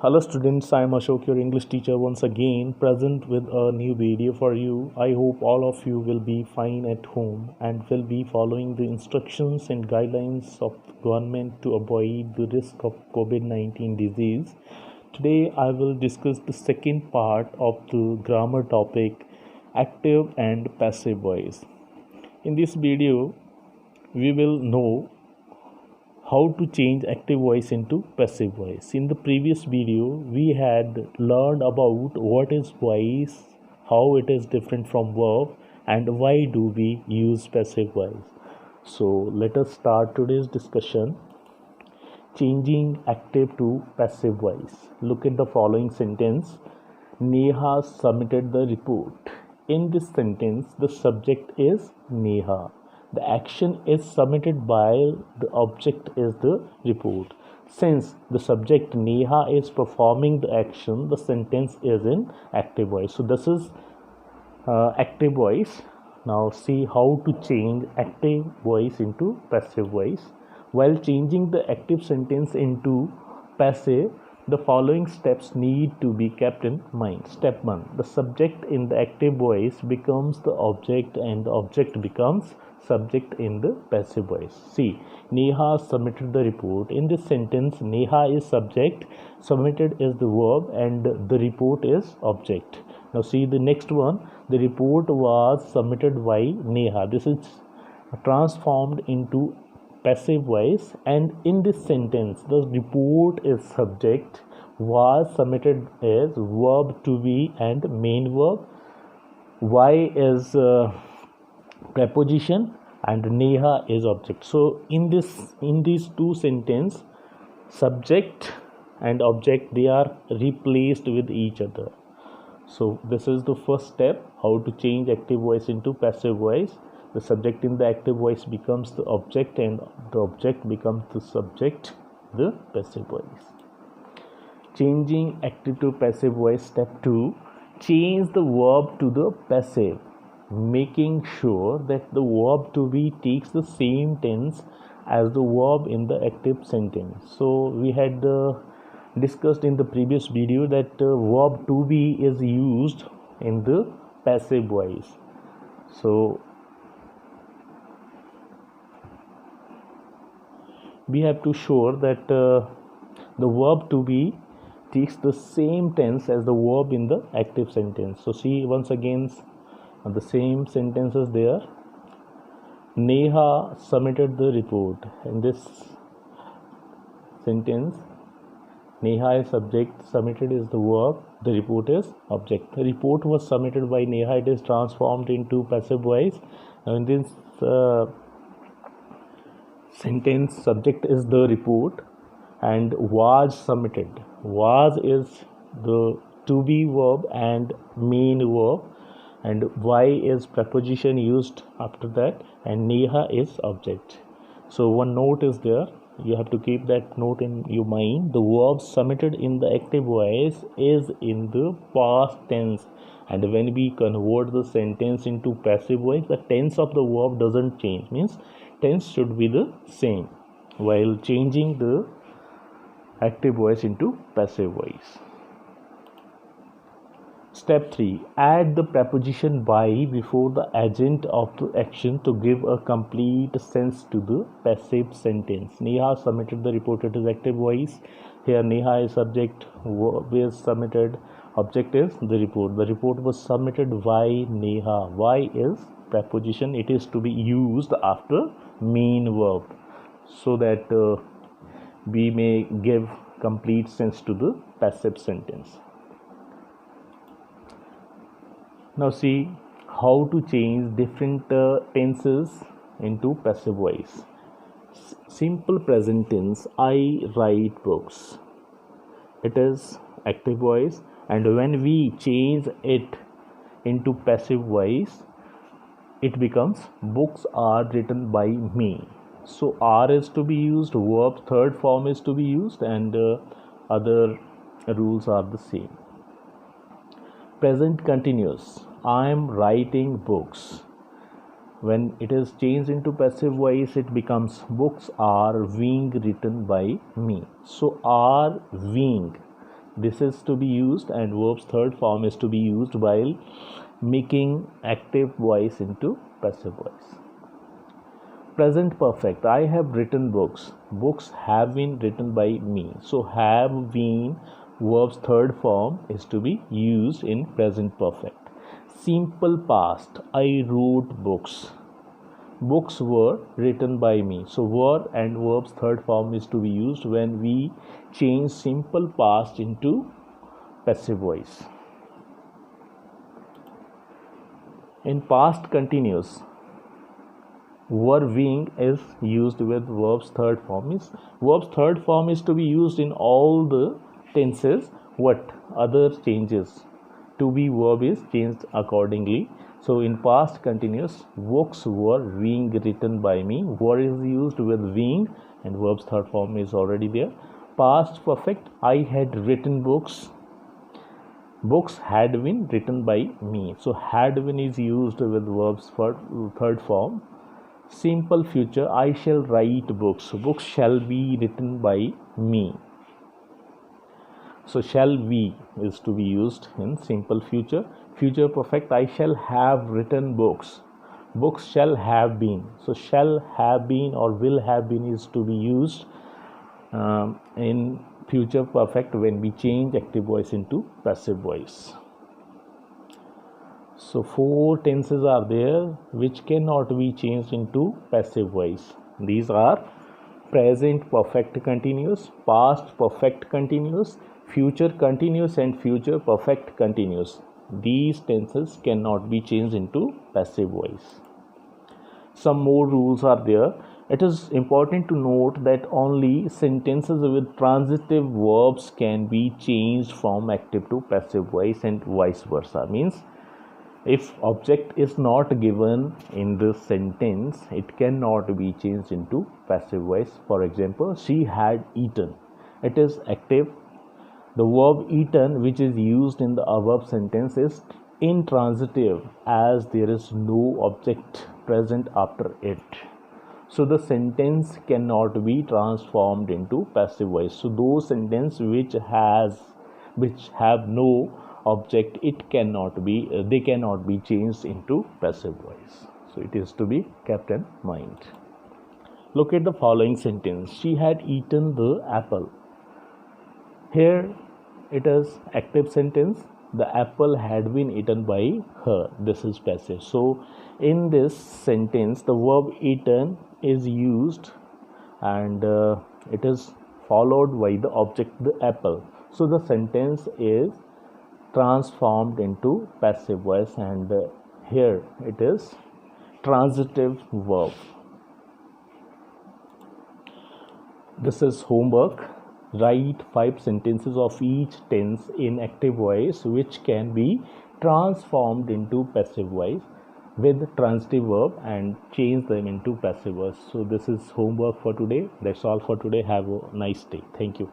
Hello students, I am Ashok, your English teacher, once again present with a new video for you. I hope all of you will be fine at home and will be following the instructions and guidelines of the government to avoid the risk of COVID-19 disease. Today I will discuss the second part of the grammar topic, active and passive voice. In this video, we will know how to change active voice into passive voice. In the previous video we had learned about what is voice, how it is different from verb, and why do we use passive voice. So let us start today's discussion, changing active to passive voice. Look at the following sentence: Neha submitted the report. In this sentence the subject is Neha, the action is submitted while the object is the report. Since the subject Neha is performing the action, the sentence is in active voice. So this is active voice. Now see how to change active voice into passive voice. While changing the active sentence into passive, the following steps need to be kept in mind. Step 1. The subject in the active voice becomes the object and the object becomes subject in the passive voice. See, Neha submitted the report. In this sentence, Neha is subject, submitted is the verb, and the report is object. Now see the next one. The report was submitted by Neha. This is transformed into passive voice, and in this sentence the report is subject, was submitted as verb to be and main verb, y is preposition, and Neha is object. So in these two sentences, subject and object, they are replaced with each other. So this is the first step, how to change active voice into passive voice. The subject in the active voice becomes the object and the object becomes the subject, the passive voice. Changing active to passive voice. Step 2. Change the verb to the passive, making sure that the verb to be takes the same tense as the verb in the active sentence. So we had discussed in the previous video that verb to be is used in the passive voice. So we have to sure that the verb to be takes the same tense as the verb in the active sentence. So see once again the same sentences there. Neha submitted the report. In this sentence, Neha is subject, submitted is the verb, the report is object. The report was submitted by Neha, it is transformed into passive voice. Now in this sentence, subject is the report and was submitted. Was is the to be verb and main verb, and y is preposition used after that, and Neha is object. So one note is there, you have to keep that note in your mind. The verb submitted in the active voice is in the past tense, and when we convert the sentence into passive voice, the tense of the verb doesn't change, means tense should be the same while changing the active voice into passive voice. Step 3. Add the preposition by before the agent of the action to give a complete sense to the passive sentence. Neha submitted the report, it is active voice. Here Neha is subject, verb is submitted, object is the report. The report was submitted by Neha. Y is preposition, it is to be used after main verb so that we may give complete sense to the passive sentence. Now see how to change different tenses into passive voice. Simple present tense, I write books, it is active voice, and when we change it into passive voice, it becomes books are written by me. So are is to be used, verb third form is to be used, and other rules are the same. Present continuous, I am writing books. When it is changed into passive voice, it becomes books are being written by me. So are being, This is to be used, and verb's third form is to be used while making active voice into passive voice. Present perfect. I have written books. Books have been written by me. So have been, verb's third form, is to be used in present perfect. Simple past. I wrote books. Books were written by me. So were and verb's third form is to be used when we change simple past into passive voice. In past continuous, were being is used with verb's third form. Verb's third form is to be used in all the tenses. What other changes? To be verb is changed accordingly. So in past continuous, books were being written by me. Were is used with being, and verb's third form is already there. Past perfect, I had written books. Books had been written by me. So had been is used with verb's third form. Simple future, I shall write books. Books shall be written by me. So shall be is to be used in simple future. Future perfect, I shall have written books. Books shall have been. So shall have been or will have been is to be used in future perfect when we change active voice into passive voice. So 4 tenses are there which cannot be changed into passive voice. These are present perfect continuous, past perfect continuous, future continuous, and future perfect continuous. These tenses cannot be changed into passive voice. Some more rules are there. It is important to note that only sentences with transitive verbs can be changed from active to passive voice and vice versa. Means if object is not given in the sentence, it cannot be changed into passive voice. For example, she had eaten. It is active. The verb eaten, which is used in the above sentence, is intransitive as there is no object present after it. So the sentence cannot be transformed into passive voice. So those sentences which have no object, they cannot be changed into passive voice. So it is to be kept in mind. Look at the following sentence. She had eaten the apple. Here it is active sentence. The apple had been eaten by her. This is passive. So in this sentence, the verb eaten is used, and it is followed by the object, the apple. So the sentence is transformed into passive voice, and here it is transitive verb. This is homework. Write 5 sentences of each tense in active voice which can be transformed into passive voice with transitive verb and change them into passive voice. So this is homework for today. That's all for today. Have a nice day. Thank you.